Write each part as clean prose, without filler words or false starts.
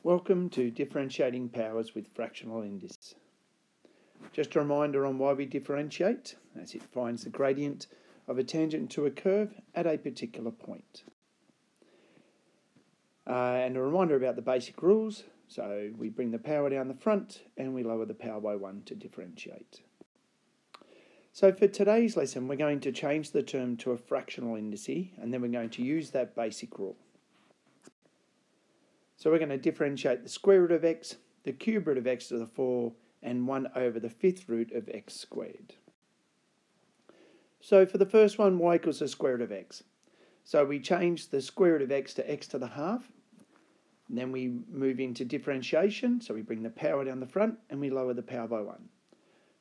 Welcome to Differentiating Powers with Fractional Indices. Just a reminder on why we differentiate, as it finds the gradient of a tangent to a curve at a particular point. And a reminder about the basic rules. So we bring the power down the front and we lower the power by 1 to differentiate. So for today's lesson, we're going to change the term to a fractional indice, and then we're going to use that basic rule. So we're going to differentiate the square root of x, the cube root of x to the 4, and 1 over the 5th root of x squared. So for the first one, y equals the square root of x. So we change the square root of x to x to the half. And then we move into differentiation. So we bring the power down the front and we lower the power by 1.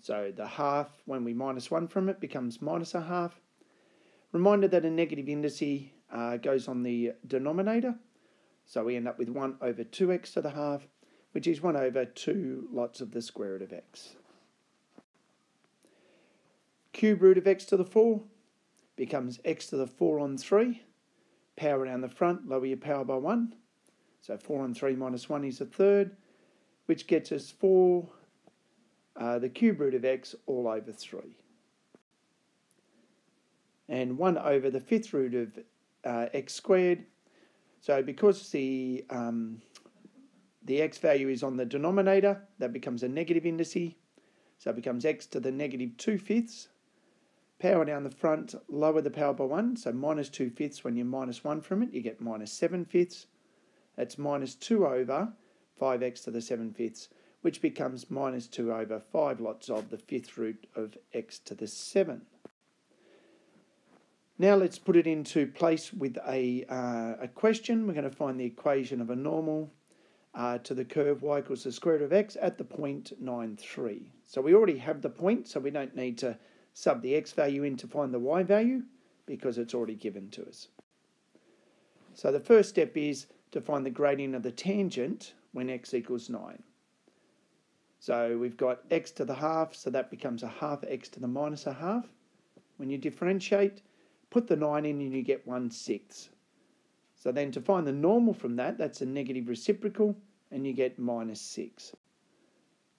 So the half, when we minus 1 from it, becomes minus a half. Reminder that a negative indice goes on the denominator. So we end up with 1 over 2x to the half, which is 1 over 2 lots of the square root of x. Cube root of x to the 4 becomes x to the 4 on 3. Power down the front, lower your power by 1. So 4 on 3 minus 1 is a third, which gets us 4, the cube root of x all over 3. And 1 over the 5th root of x squared. So because the x value is on the denominator, that becomes a negative indice. So it becomes x to the negative 2/5. Power down the front, lower the power by 1. So minus 2/5 when you minus 1 from it, you get minus 7/5. That's minus 2 over 5x to the 7/5, which becomes minus 2 over 5 lots of the 5th root of x to the 7. Now let's put it into place with a question. We're going to find the equation of a normal to the curve y equals the square root of x at the point 9, 3. So we already have the point, so we don't need to sub the x value in to find the y value because it's already given to us. So the first step is to find the gradient of the tangent when x equals 9. So we've got x to the half, so that becomes a half x to the minus a half. When you differentiate, put the 9 in and you get 1/6. So then to find the normal from that, that's a negative reciprocal, and you get minus 6.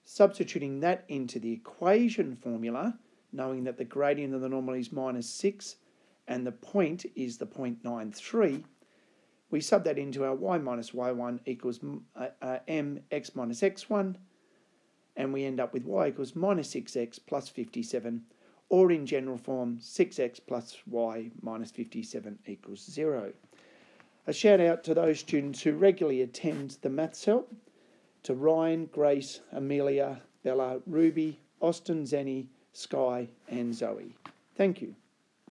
Substituting that into the equation formula, knowing that the gradient of the normal is minus 6 and the point is the point 93, we sub that into our y minus y1 equals mx minus x1, and we end up with y equals minus 6x plus 57, or in general form, 6x plus y minus 57 equals 0. A shout out to those students who regularly attend the Maths Help, to Ryan, Grace, Amelia, Bella, Ruby, Austin, Zenny, Sky and Zoe. Thank you.